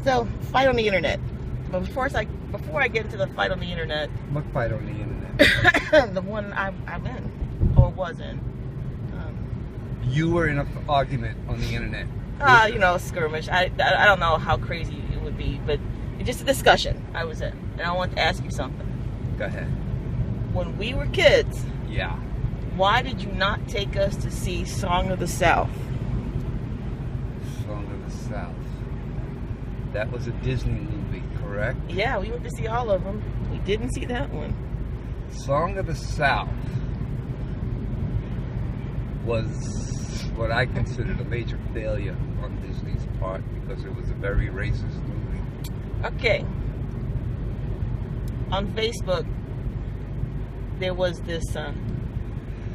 So, fight on the internet. But before I get into the fight on the internet, What fight on the internet? the one I'm in or was in. You were in an argument on the internet. Skirmish. I don't know how crazy it would be, but it's just a discussion I was in. And I want to ask you something. Go ahead. When we were kids, Yeah. why did you not take us to see Song of the South? Song of the South. That was a Disney movie, correct? Yeah, we went to see all of them. We didn't see that one. Song of the South was what I considered a major failure on Disney's part because it was a very racist movie. Okay. On Facebook, there was this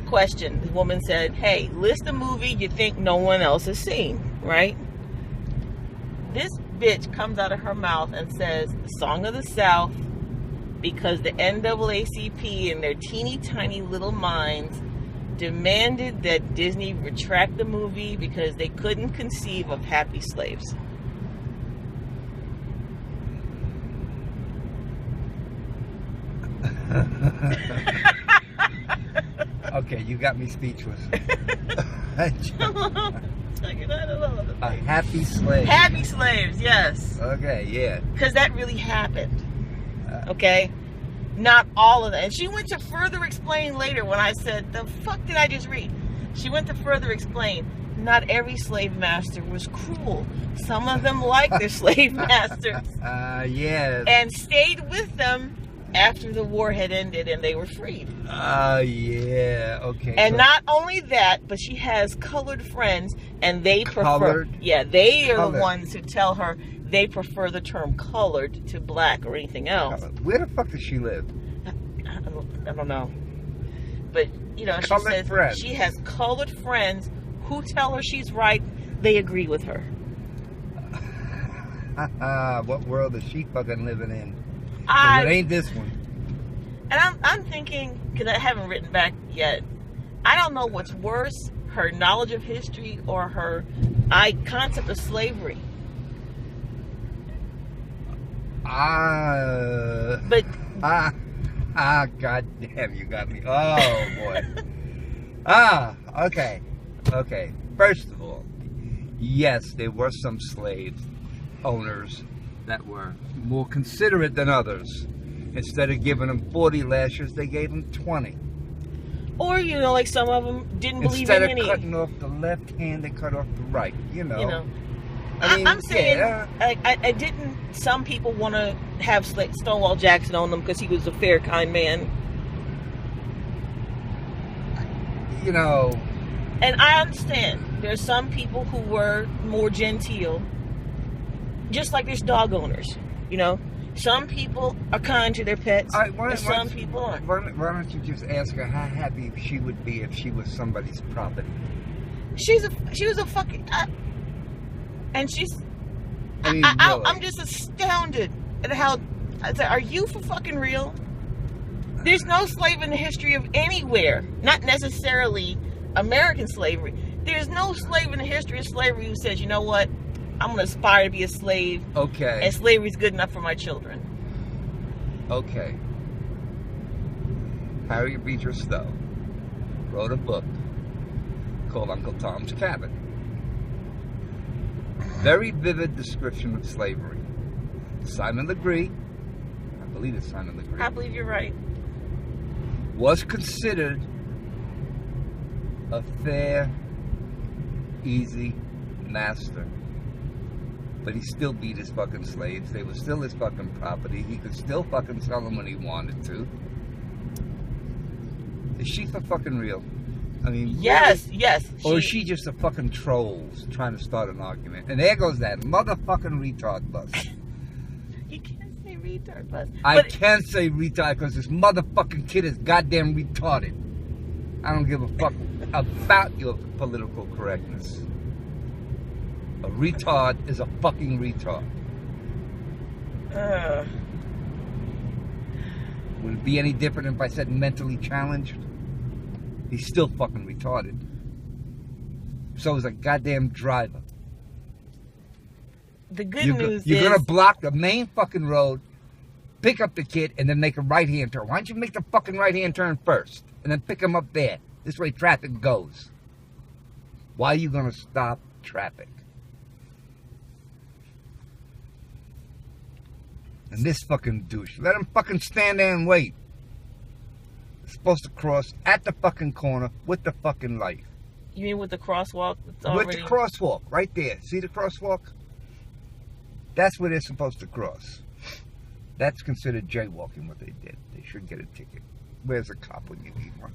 question. The woman said, hey, list a movie you think no one else has seen, right? This bitch comes out of her mouth and says, Song of the South, because the NAACP in their teeny tiny little minds demanded that Disney retract the movie because they couldn't conceive of happy slaves. Okay, you got me speechless. A happy slave. Happy slaves, yes. Okay, yeah. Because that really happened. Okay? Not all of that. And she went to further explain later when I said, the fuck did I just read? She went to further explain, not every slave master was cruel. Some of them liked their slave masters. Yes. And stayed with them after the war had ended and they were freed. Yeah, okay. And not only that, but she has colored friends and they prefer... Yeah, they are the ones who tell her they prefer the term colored to black or anything else. Where the fuck does she live? I don't know. But, she says friends. She has colored friends who tell her she's right. They agree with her. What world is she fucking living in? It ain't this one. And I'm thinking, because I haven't written back yet, I don't know what's worse, her knowledge of history or her concept of slavery. But God damn, you got me. Oh boy. Okay. First of all, yes, there were some slave owners that were more considerate than others. Instead of giving them 40 lashes, they gave them 20. Or, like some of them didn't believe in any. Instead of cutting off the left hand, they cut off the right. I mean, I'm saying, I didn't. Some people want to have Stonewall Jackson on them because he was a fair, kind man. And I understand. There's some people who were more genteel. Just like there's dog owners, Some people are kind to their pets, and some people aren't. Why don't you just ask her how happy she would be if she was somebody's property? She was a fucking... and she's... really. I'm just astounded at how... I say, are you for fucking real? There's no slave in the history of anywhere. Not necessarily American slavery. There's no slave in the history of slavery who says, you know what? I'm going to aspire to be a slave. Okay. And slavery's good enough for my children. Okay. Harriet Beecher Stowe wrote a book called Uncle Tom's Cabin. Very vivid description of slavery. Simon Legree, I believe it's Simon Legree. I believe you're right. Was considered a fair, easy master. But he still beat his fucking slaves. They were still his fucking property. He could still fucking sell them when he wanted to. Is she for fucking real? I mean, yes. Or is she just a fucking trolls trying to start an argument? And there goes that motherfucking retard bus. You can't say retard bus. I can't say retard because this motherfucking kid is goddamn retarded. I don't give a fuck about your political correctness. A retard is a fucking retard. Would it be any different if I said mentally challenged? He's still fucking retarded. So is a goddamn driver. The good news you're is gonna block the main fucking road, pick up the kid, and then make a right-hand turn. Why don't you make the fucking right-hand turn first, and then pick him up there? This way traffic goes. Why are you gonna stop traffic? And this fucking douche, let him fucking stand there and wait. He's supposed to cross at the fucking corner with the fucking light. You mean with the crosswalk? With the crosswalk, right there. See the crosswalk? That's where they're supposed to cross. That's considered jaywalking, what they did. They should get a ticket. Where's a cop when you need one?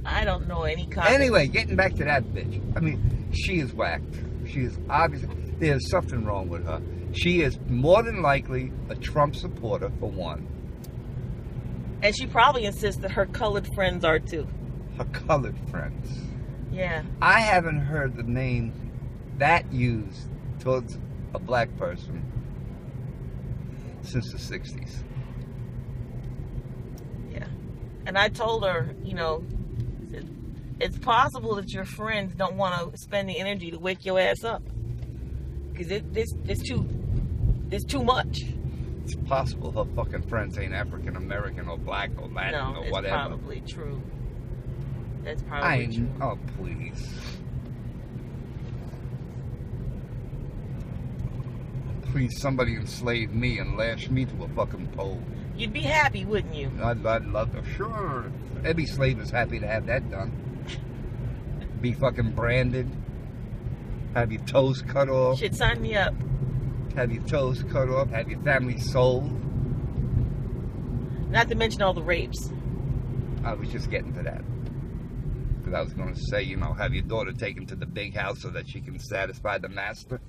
I don't know any cop. Anyway, getting back to that bitch. I mean, she is whacked. She is obviously, there's something wrong with her. She is more than likely a Trump supporter, for one. And she probably insists that her colored friends are too. Her colored friends. Yeah. I haven't heard the name that used towards a black person since the 60s. Yeah. And I told her, it's possible that your friends don't want to spend the energy to wake your ass up. Because it's too much. It's possible her fucking friends ain't African American or black or Latin or whatever. No, it's probably true. That's probably true. Oh, please. Please, somebody enslave me and lash me to a fucking pole. You'd be happy, wouldn't you? I'd love to. Sure. Every slave is happy to have that done. Be fucking branded. Have your toes cut off. Shit, sign me up. Have your toes cut off. Have your family sold. Not to mention all the rapes. I was just getting to that. Because I was going to say, have your daughter taken to the big house so that she can satisfy the master.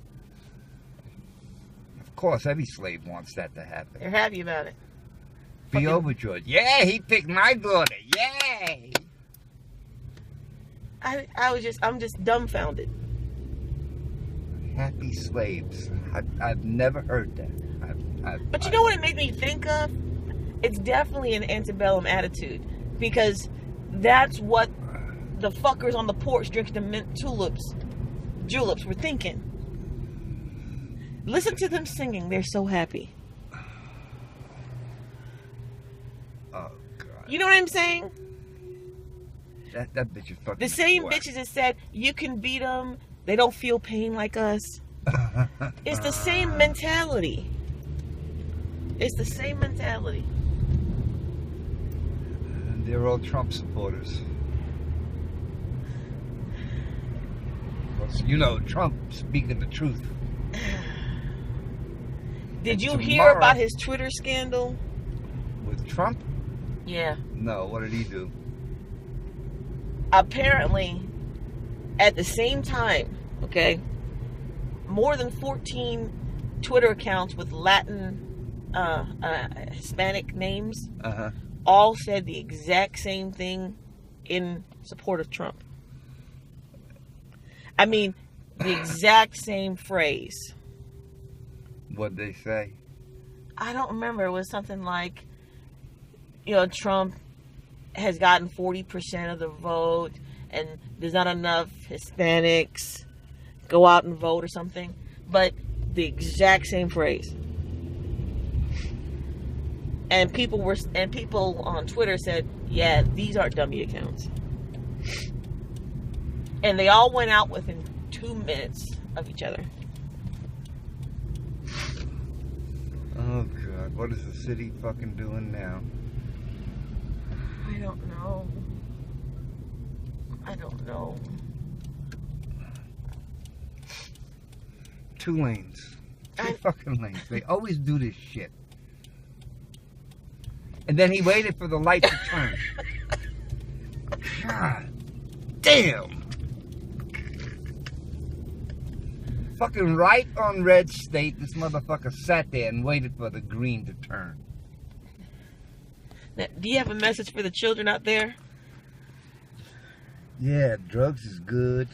Of course, every slave wants that to happen. They're happy about it. Be overjoyed. Yeah, he picked my daughter. Yay! I'm just dumbfounded. Happy slaves. I've never heard that. But you know what it made me think of? It's definitely an antebellum attitude. Because that's what the fuckers on the porch drinking the mint juleps were thinking. Listen to them singing. They're so happy. Oh, God. You know what I'm saying? That bitch is fucking The same whack. bitches that said, you can beat them. They don't feel pain like us. It's the same mentality. It's the same mentality. They're all Trump supporters. Trump speaking the truth. Did you hear Tomorrow- about his Twitter scandal? With Trump? Yeah. No, what did he do? Apparently, at the same time, okay, more than 14 Twitter accounts with Latin, Hispanic names Uh-huh. all said the exact same thing in support of Trump. I mean, the exact same phrase. What'd they say? I don't remember. It was something like, Trump has gotten 40% of the vote and there's not enough Hispanics go out and vote or something. But the exact same phrase. And people on Twitter said, yeah, these are dummy accounts. And they all went out within 2 minutes of each other. Oh, God. What is the city fucking doing now? I don't know. I don't know. 2 lanes. 2 fucking lanes. They always do this shit. And then he waited for the light to turn. God damn. Fucking right on red state, this motherfucker sat there and waited for the green to turn. Now, do you have a message for the children out there? Yeah, drugs is good.